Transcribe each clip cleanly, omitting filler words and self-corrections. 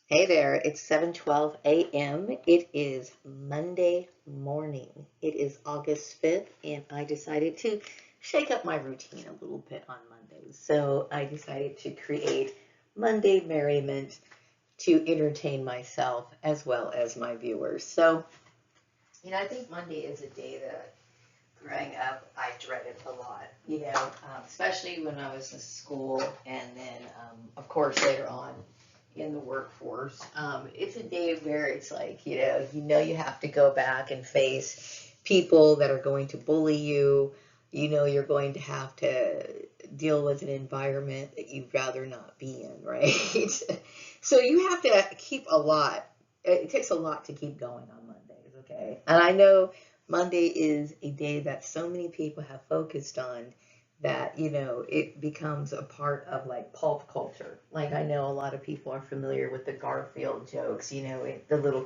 Hey there, it's 7:12 a.m. It is Monday morning. It is August 5th, and I decided to shake up my routine a little bit on Mondays. So I decided to create Monday Merriment to entertain myself as well as my viewers. So, I think Monday is a day that growing up I dreaded a lot, especially when I was in school and then, of course, later on in the workforce. It's a day where it's like, you have to go back and face people that are going to bully you. You're going to have to deal with an environment that you'd rather not be in, right? So you have to keep a lot. It takes a lot to keep going on Mondays, okay? And I know Monday is a day that so many people have focused on that it becomes a part of like pulp culture. Like I know a lot of people are familiar with the Garfield jokes, the little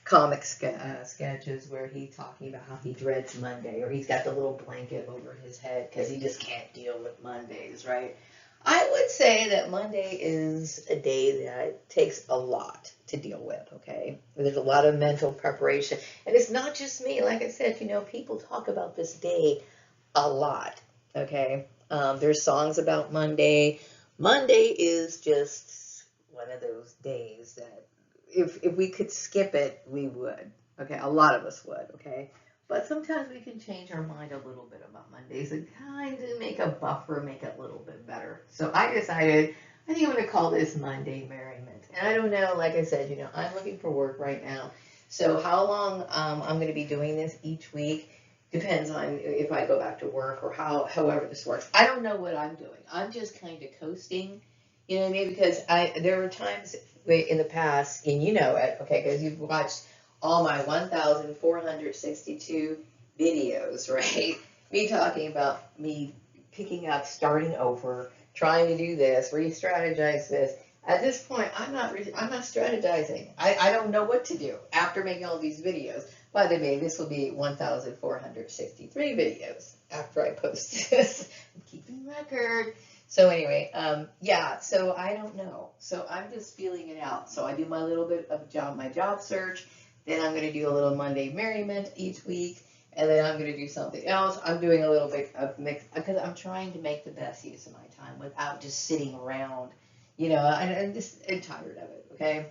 comic sketches where he's talking about how he dreads Monday, or he's got the little blanket over his head because he just can't deal with Mondays, right? I would say that Monday is a day that takes a lot to deal with, okay? There's a lot of mental preparation. And it's not just me. Like I said, people talk about this day a lot. Okay. There's songs about Monday. Monday is just one of those days that if we could skip it, we would. Okay. A lot of us would. Okay. But sometimes we can change our mind a little bit about Mondays and kind of make a buffer, make it a little bit better. So I decided, I think I'm going to call this Monday Merriment. And I don't know, like I said, I'm looking for work right now. So how long I'm going to be doing this each week depends on if I go back to work or however this works. I don't know what I'm doing. I'm just kind of coasting, you know what I mean? Because there were times in the past, and you know it, okay, because you've watched all my 1,462 videos, right? Me talking about me picking up, starting over, trying to do this, re-strategize this. At this point, I'm not strategizing. I don't know what to do after making all these videos. By the way, this will be 1,463 videos after I post this. I'm keeping record. So anyway, yeah, so I don't know. So I'm just feeling it out. So I do my little bit of my job search. Then I'm going to do a little Monday merriment each week. And then I'm going to do something else. I'm doing a little bit of mix because I'm trying to make the best use of my time without just sitting around, I'm just I'm tired of it, okay?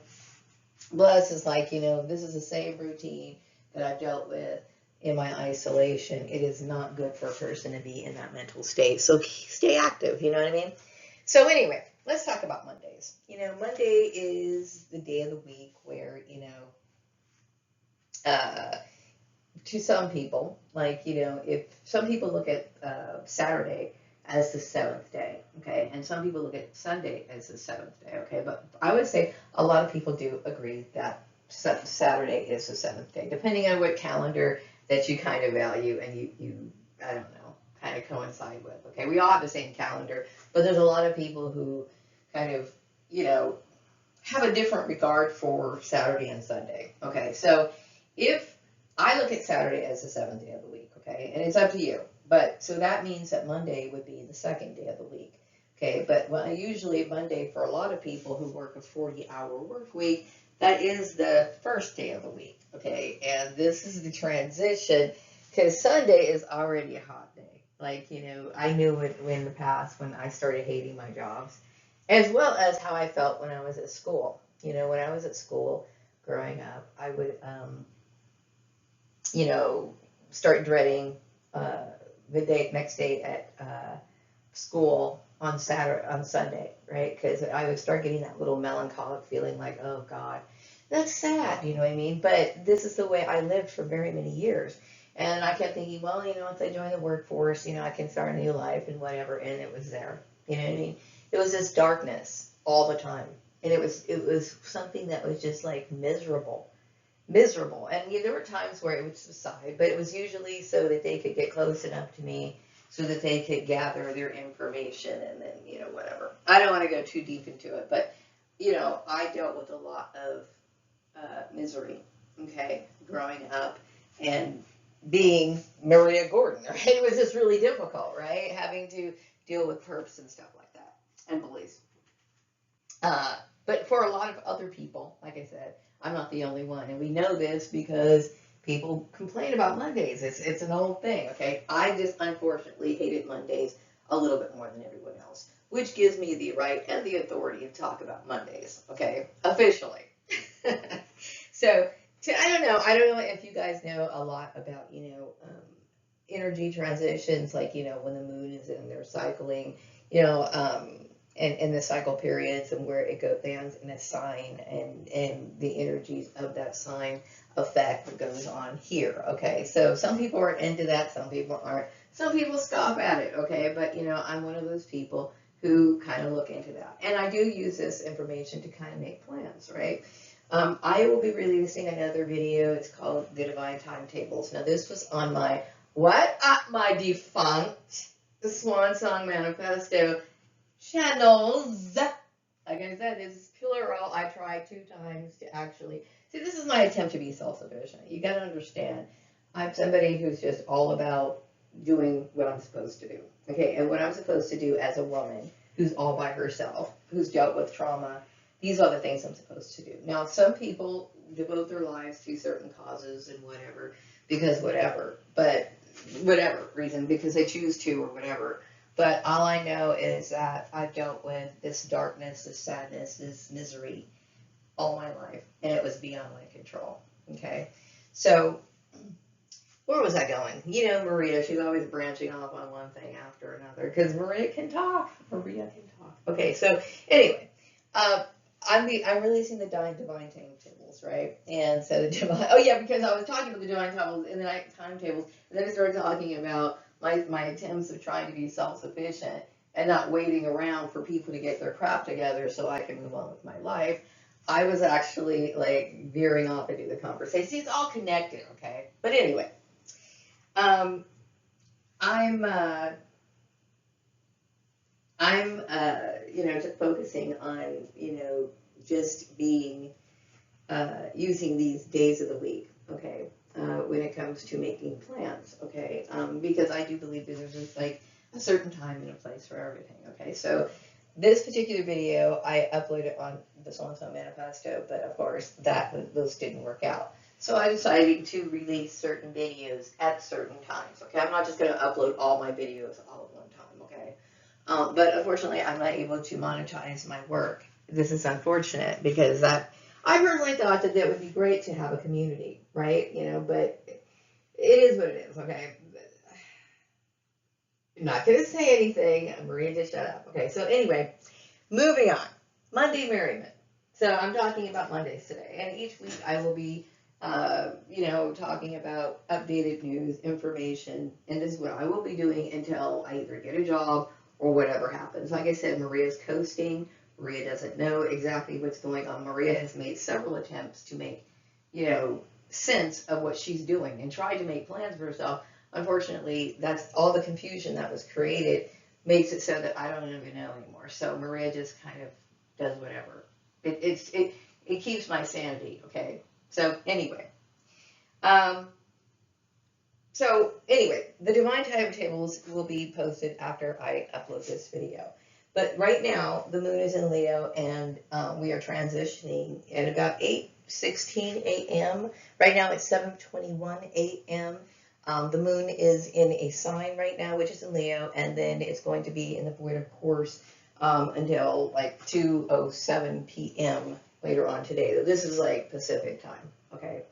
Plus, it's like, this is the same routine that I've dealt with in my isolation. It is not good for a person to be in that mental state. So stay active, you know what I mean? So, anyway, let's talk about Mondays. Monday is the day of the week where, uh, to some people, like, if some people look at Saturday as the seventh day, okay, and some people look at Sunday as the seventh day, okay, but I would say a lot of people do agree that Saturday is the seventh day, depending on what calendar that you kind of value and you I don't know, kind of coincide with, okay. We all have the same calendar, but there's a lot of people who kind of, you know, have a different regard for Saturday and Sunday. Okay, so if I look at Saturday as the seventh day of the week, okay, and it's up to you. But so that means that Monday would be the second day of the week, okay. But usually Monday for a lot of people who work a 40-hour work week, that is the first day of the week, okay. And this is the transition because Sunday is already a hot day. Like I knew it in the past when I started hating my jobs as well as how I felt when I was at school. When I was at school growing up, I would, you know, start dreading uh, the next day at school on Sunday, right? Because I would start getting that little melancholic feeling like, oh God, that's sad, you know what I mean? But this is the way I lived for very many years. And I kept thinking, well, once I join the workforce, I can start a new life and whatever. And it was there. You know what I mean? It was this darkness all the time. And it was something that was just like miserable. And there were times where it would subside, but it was usually so that they could get close enough to me so that they could gather their information and then, whatever. I don't want to go too deep into it, but, I dealt with a lot of misery, okay, growing up and being Maria Gordon, right? It was just really difficult, right? Having to deal with perps and stuff like that and bullies. But for a lot of other people, like I said, I'm not the only one. And we know this because people complain about Mondays. It's an old thing, okay? I just unfortunately hated Mondays a little bit more than everyone else, which gives me the right and the authority to talk about Mondays, okay? Officially. So, I don't know if you guys know a lot about, energy transitions, like, when the moon is in their cycling, and the cycle periods and where it lands in a sign and the energies of that sign affect what goes on here, okay? So some people are into that, some people aren't. Some people scoff at it, okay? But, I'm one of those people who kind of look into that. And I do use this information to kind of make plans, right? I will be releasing another video. It's called The Divine Timetables. Now, this was on my my defunct Swan Song Manifesto channels. Like I said, this is plural. I tried 2 times to actually see. This is my attempt to be self-sufficient. You got to understand, I'm somebody who's just all about doing what I'm supposed to do. Okay, and what I'm supposed to do as a woman who's all by herself, who's dealt with trauma. These are the things I'm supposed to do. Now, some people devote their lives to certain causes and whatever, but whatever reason, because they choose to or whatever. But all I know is that I've dealt with this darkness, this sadness, this misery all my life, and it was beyond my control. Okay, so where was I going? Maria, she's always branching off on one thing after another because Maria can talk. Okay, so anyway, I'm releasing the divine timetables, right? And so because I was talking about the divine timetables and then timetables, and then I started talking about my attempts of trying to be self-sufficient and not waiting around for people to get their crap together so I can move on with my life. I was actually like veering off into the conversation. It's all connected, okay? But anyway, I'm just focusing on, just being, using these days of the week, okay, when it comes to making plans, okay, because I do believe that there's just like a certain time and a place for everything, okay. So this particular video I uploaded on the Swan Song Manifesto, but of course those didn't work out. So I decided to release certain videos at certain times, okay. I'm not just going to upload all my videos all at one time, okay. But unfortunately, I'm not able to monetize my work. This is unfortunate because I personally thought that would be great to have a community, right? But it is what it is, okay? I'm not going to say anything. Maria, just shut up. Okay, so anyway, moving on. Monday Merriment. So I'm talking about Mondays today. And each week I will be, talking about updated news, information. And this is what I will be doing until I either get a job or whatever happens. Like I said, Maria's coasting. Maria doesn't know exactly what's going on. Maria has made several attempts to make, sense of what she's doing and tried to make plans for herself. Unfortunately, that's all the confusion that was created makes it so that I don't even know anymore. So Maria just kind of does whatever. It keeps my sanity, okay? So anyway. The divine timetables will be posted after I upload this video. But right now, the moon is in Leo, and we are transitioning at about 8:16 a.m. Right now, it's 7:21 a.m. The moon is in a sign right now, which is in Leo, and then it's going to be in the void of course until like 2:07 p.m. later on today. This is like Pacific time, okay?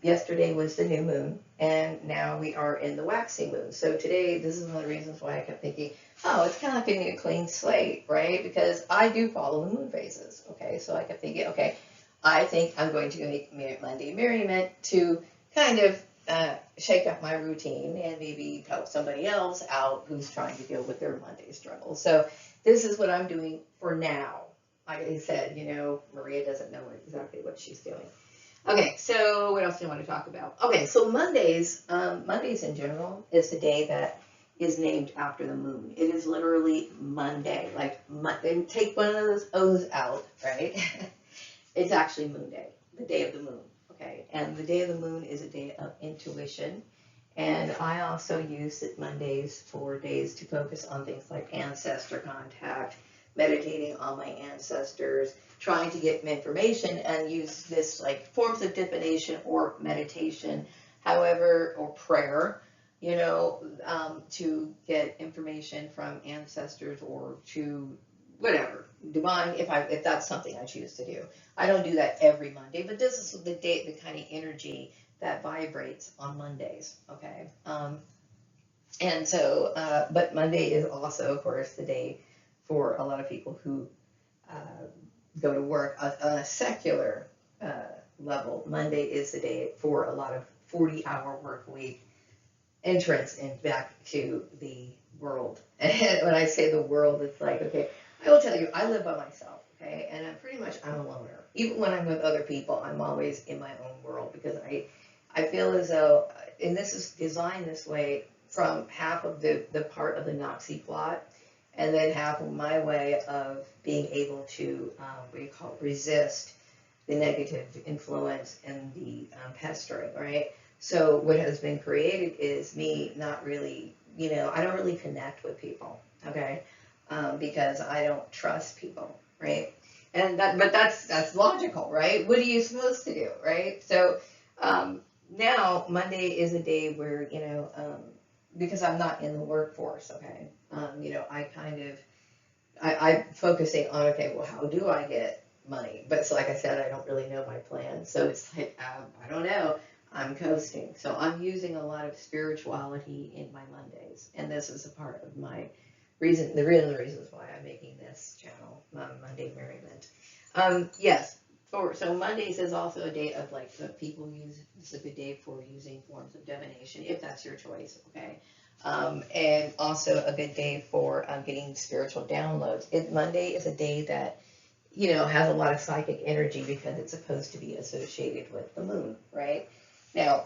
Yesterday was the new moon, and now we are in the waxing moon. So today, this is one of the reasons why I kept thinking, oh, it's kind of like getting a clean slate, right? Because I do follow the moon phases, okay? So I kept thinking, okay, I think I'm going to make Monday Merriment to kind of shake up my routine and maybe help somebody else out who's trying to deal with their Monday struggle. So this is what I'm doing for now. Like I said, Maria doesn't know exactly what she's doing. Okay, so what else do you want to talk about? Okay, so Mondays in general is the day that is named after the moon. It is literally Monday, like and take one of those O's out, right? It's actually Moon Day, the day of the moon, okay? And the day of the moon is a day of intuition. And I also use Mondays for days to focus on things like ancestor contact, meditating on my ancestors, trying to get information and use this like forms of divination or meditation, however, or prayer, to get information from ancestors or to whatever divine, if that's something I choose to do. I don't do that every Monday, but this is the kind of energy that vibrates on Mondays. Okay. And so, but Monday is also, of course, the day for a lot of people who uh, go to work on a secular uh, level. Monday is the day for a lot of 40-hour work week entrance and back to the world. And when I say the world, it's like, okay, I will tell you, I live by myself, okay, and I'm a loner. Even when I'm with other people, I'm always in my own world because I feel as though, and this is designed this way from half of the part of the Nazi plot, and then half of my way of being able to, what do you call it, resist the negative influence and the pestering, right? So what has been created is me not really, I don't really connect with people, okay? Because I don't trust people, right? But that's logical, right? What are you supposed to do, right? So now Monday is a day where, because I'm not in the workforce, okay? I focusing on, okay, well, how do I get money? But so, like I said, I don't really know my plan. So it's like, I don't know. I'm coasting. So I'm using a lot of spirituality in my Mondays. And this is a part of my reason, the reasons why I'm making this channel, Monday Merriment. Yes. So Mondays is also a day of like, people use, it's a good day for using forms of divination, if that's your choice, okay? And also a good day for getting spiritual downloads. Monday is a day that, has a lot of psychic energy because it's supposed to be associated with the moon, right? Now,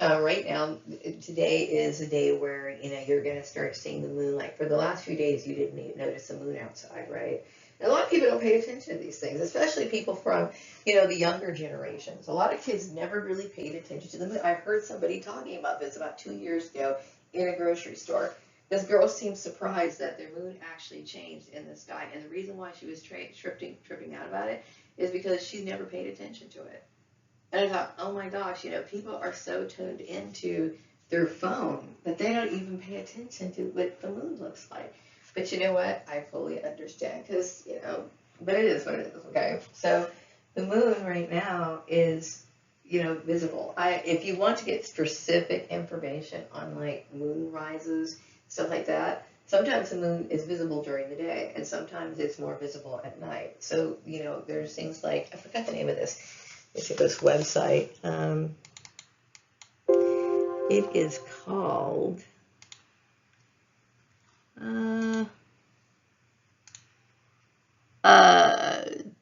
right now, today is a day where, you're going to start seeing the moon. Like for the last few days, you didn't notice the moon outside, right? And a lot of people don't pay attention to these things, especially people from, the younger generations. A lot of kids never really paid attention to the moon. I heard somebody talking about this about 2 years ago in a grocery store. This girl seemed surprised that the moon actually changed in the sky. And the reason why she was tripping out about it is because she never paid attention to it. And I thought, oh my gosh, people are so tuned into their phone that they don't even pay attention to what the moon looks like. But you know what? I fully understand because, but it is what it is, okay? So the moon right now is, visible. If you want to get specific information on like moon rises, stuff like that, sometimes the moon is visible during the day and sometimes it's more visible at night. So, there's things like, I forgot the name of this. It's at this website. It is called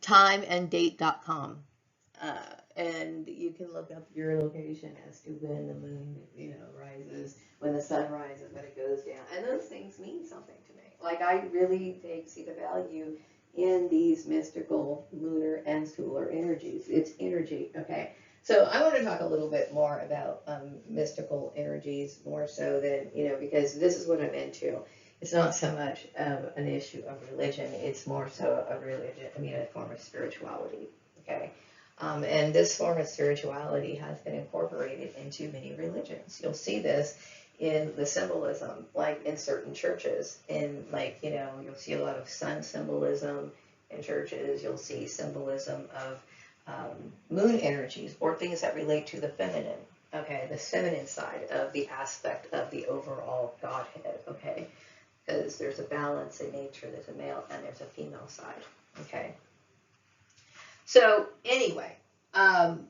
timeanddate.com. And you can look up your location as to when the moon, rises, when the sun rises, when it goes down. And those things mean something to me. Like, I really see the value in these mystical lunar and solar energies. It's energy, okay? So I want to talk a little bit more about mystical energies, more so than, because this is what I'm into. It's not so much of an issue of religion, it's more so a religion, a form of spirituality, okay? And this form of spirituality has been incorporated into many religions. You'll see this in the symbolism, like in certain churches. In you'll see a lot of sun symbolism in churches. You'll see symbolism of moon energies or things that relate to the feminine. Okay, the feminine side of the aspect of the overall Godhead. Okay, because there's a balance in nature. There's a male and there's a female side. Okay. So anyway,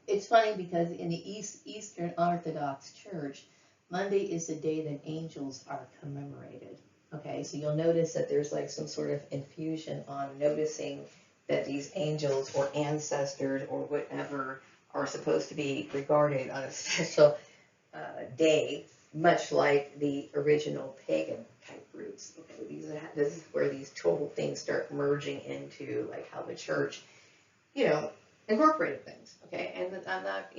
it's funny because in the Eastern Orthodox Church, Monday is the day that angels are commemorated. Okay, so you'll notice that there's like some sort of infusion on noticing that these angels or ancestors or whatever are supposed to be regarded on a special day, much like the original pagan type roots. Okay, this is where these total things start merging into like how the church incorporated things, okay? And I'm not,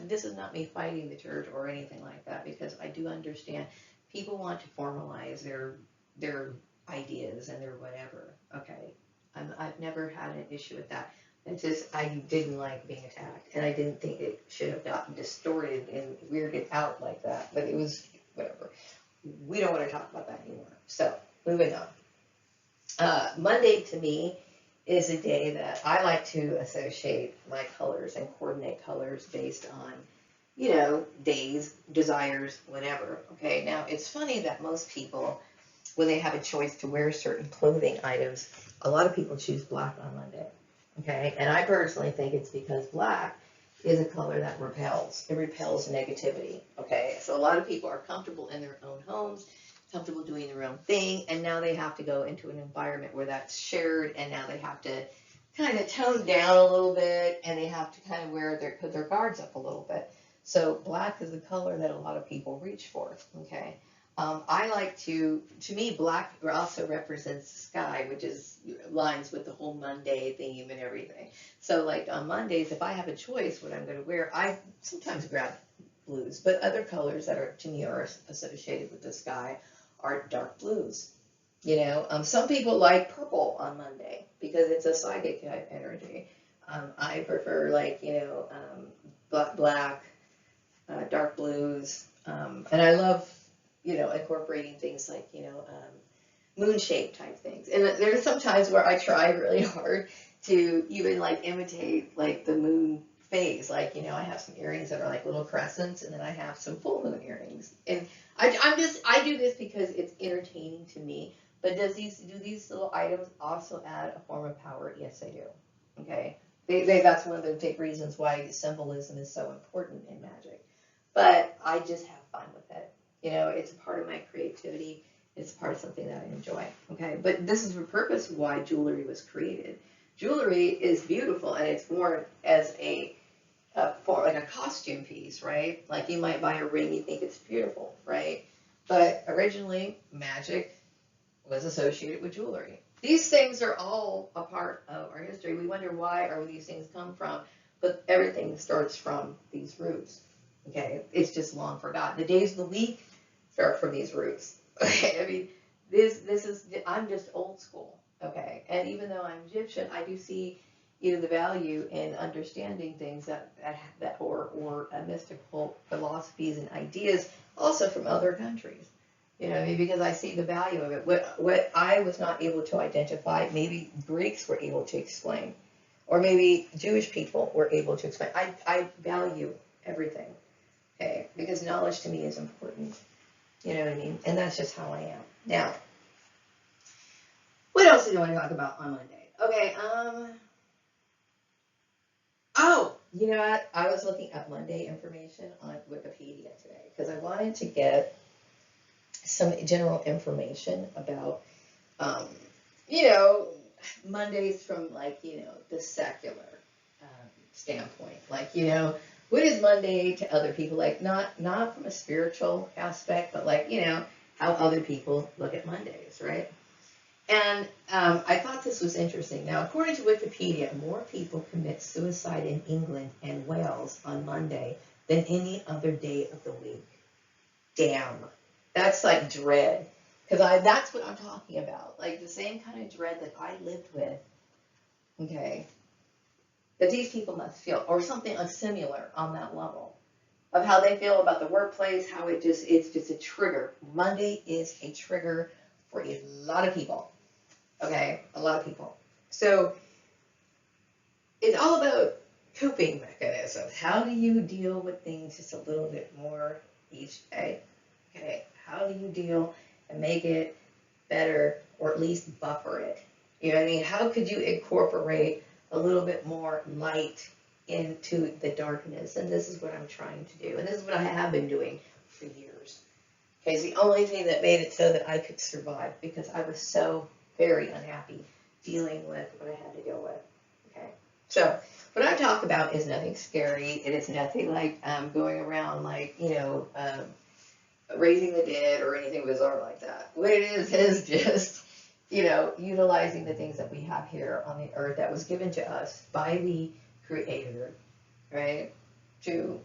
this is not me fighting the church or anything like that, because I do understand people want to formalize their ideas and their whatever. Okay, I've never had an issue with that. It's just I didn't like being attacked, and I didn't think it should have gotten distorted and weirded out like that. But it was whatever. We don't want to talk about that anymore. So moving on. Monday to me is a day that I like to associate my colors and coordinate colors based on, days, desires, whatever. Okay, now it's funny that most people, when they have a choice to wear certain clothing items, a lot of people choose black on Monday. Okay, and I personally think it's because black is a color that repels. It repels negativity. Okay, so a lot of people are comfortable in their own homes, comfortable doing their own thing, and now they have to go into an environment where that's shared, and now they have to kind of tone down a little bit, and they have to kind of put their guards up a little bit. So black is the color that a lot of people reach for. Okay. I like to me, black also represents the sky, which is lines with the whole Monday theme and everything. So like on Mondays, if I have a choice what I'm going to wear, I sometimes grab blues, but other colors that are to me are associated with the sky are dark blues. Some people like purple on Monday because it's a psychic type energy. I prefer black, dark blues, and I love incorporating things like moon shape type things. And there's some times where I try really hard to even like imitate like the moon phase. Like I have some earrings that are like little crescents, and then I have some full moon earrings. And I do this because it's entertaining to me. But do these little items also add a form of power? Yes, they do. Okay, that's one of the big reasons why symbolism is so important in magic. But I just have fun with it. It's a part of my creativity. It's part of something that I enjoy. Okay, but this is the purpose why jewelry was created. Jewelry is beautiful, and it's worn as for like a costume piece, right? Like you might buy a ring, you think it's beautiful, right? But originally, magic was associated with jewelry. These things are all a part of our history. We wonder where these things come from, but everything starts from these roots. Okay, it's just long forgotten. The days of the week start from these roots. Okay, I mean, I'm just old school. Okay, and even though I'm Egyptian, I do see, the value in understanding things that or mystical philosophies and ideas also from other countries. Because I see the value of it. What I was not able to identify, maybe Greeks were able to explain, or maybe Jewish people were able to explain. I value everything. Okay, because knowledge to me is important. You know what I mean? And that's just how I am. Now, what else do you want to talk about on Monday? Okay, oh, you know what? I was looking up Monday information on Wikipedia today because I wanted to get some general information about, Mondays from the secular standpoint. What is Monday to other people? Like not from a spiritual aspect, but how other people look at Mondays, right? And I thought this was interesting. Now, according to Wikipedia, more people commit suicide in England and Wales on Monday than any other day of the week. Damn. That's like dread. Because that's what I'm talking about. Like the same kind of dread that I lived with, okay, that these people must feel, or something similar on that level of how they feel about the workplace, how it's just a trigger. Monday is a trigger for a lot of people, okay, a lot of people. So it's all about coping mechanisms. How do you deal with things just a little bit more each day? Okay, how do you deal and make it better, or at least buffer it? You know what I mean? How could you incorporate a little bit more light into the darkness? And this is what I'm trying to do. And this is what I have been doing for years. Okay, it's the only thing that made it so that I could survive, because I was so very unhappy dealing with what I had to deal with. Okay, so what I talk about is nothing scary. It is nothing like going around raising the dead or anything bizarre like that. What it is just, utilizing the things that we have here on the earth that was given to us by the Creator, right? To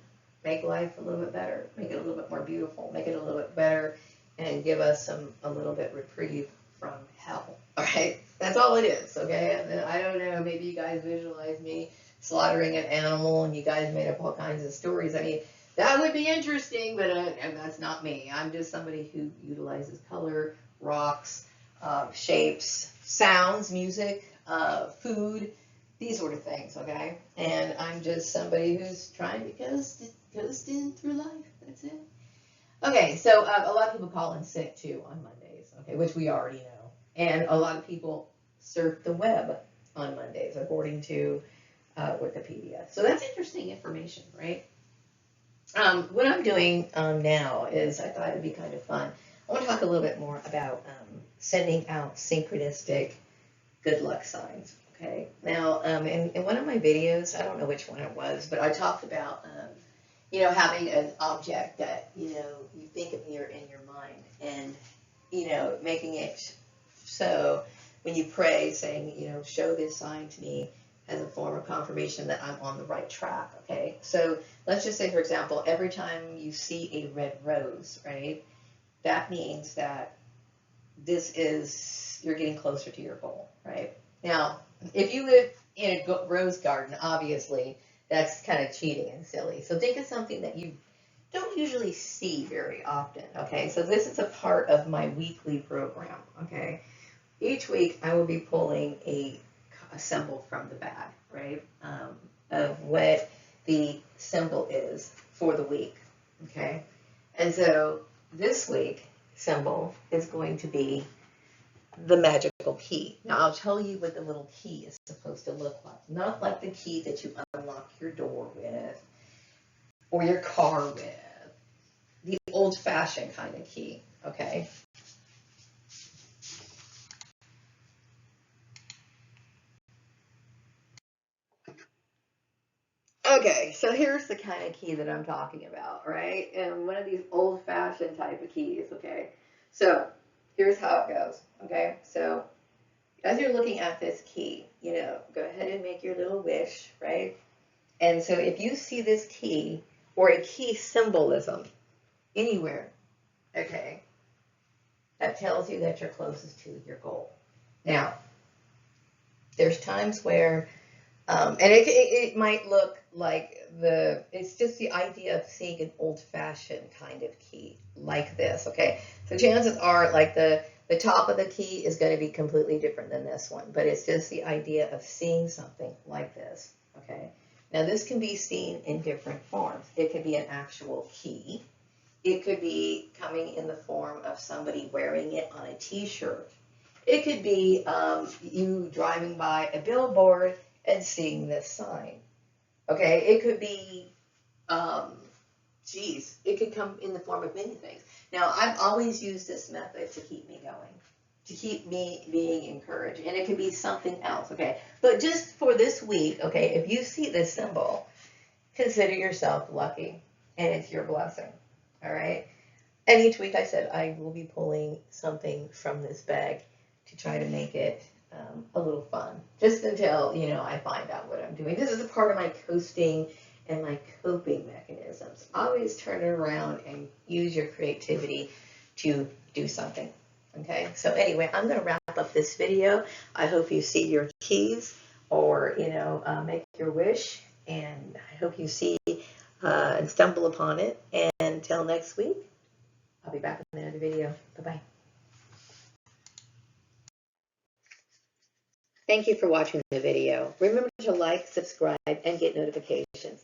make life a little bit better, make it a little bit more beautiful, make it a little bit better, and give us a little bit reprieve from hell. All right, that's all it is. Okay, and I don't know. Maybe you guys visualize me slaughtering an animal, and you guys made up all kinds of stories. I mean, that would be interesting, but that's not me. I'm just somebody who utilizes color, rocks, shapes, sounds, music, food, these sort of things. Okay, and I'm just somebody who's trying to coast in through life. That's it. Okay, so a lot of people call in sick too on Mondays, okay, which we already know. And a lot of people surf the web on Mondays, according to Wikipedia. So that's interesting information, right? What I'm doing now is I thought it'd be kind of fun. I want to talk a little bit more about sending out synchronistic good luck signs, okay? Now, in one of my videos, I don't know which one it was, but I talked about having an object that, you think of in your mind and, making it so when you pray, saying, show this sign to me as a form of confirmation that I'm on the right track, okay? So let's just say, for example, every time you see a red rose, right, that means that you're getting closer to your goal, right? Now, if you live in a rose garden, obviously, that's kind of cheating and silly. So think of something that you don't usually see very often, okay? So this is a part of my weekly program, okay? Each week I will be pulling a symbol from the bag, right? Of what the symbol is for the week, okay? And so this week symbol is going to be the magical key. Now I'll tell you what the little key is supposed to look like. Not like the key that you unlock your door with or your car with. The old-fashioned kind of key, okay? Okay, so here's the kind of key that I'm talking about, right? And one of these old-fashioned type of keys, okay? So here's how it goes, okay? So as you're looking at this key, go ahead and make your little wish, right? And so if you see this key or a key symbolism anywhere, okay, that tells you that you're closest to your goal. Now, there's times where, and it might look like it's just the idea of seeing an old-fashioned kind of key like this, okay? So chances are like the top of the key is going to be completely different than this one, but it's just the idea of seeing something like this, okay? Now this can be seen in different forms. It could be an actual key. It could be coming in the form of somebody wearing it on a t-shirt. It could be you driving by a billboard and seeing this sign. Okay, it could be, it could come in the form of many things. Now, I've always used this method to keep me going, to keep me being encouraged, and it could be something else, okay? But just for this week, okay, if you see this symbol, consider yourself lucky, and it's your blessing, all right? And each week I said I will be pulling something from this bag to try to make it a little fun, just until, I find out what I'm doing. This is a part of my coasting and my coping mechanisms. Always turn it around and use your creativity to do something, okay? So anyway, I'm going to wrap up this video. I hope you see your keys or, make your wish, and I hope you see and stumble upon it. And until next week, I'll be back in another video. Bye-bye. Thank you for watching the video. Remember to like, subscribe, and get notifications.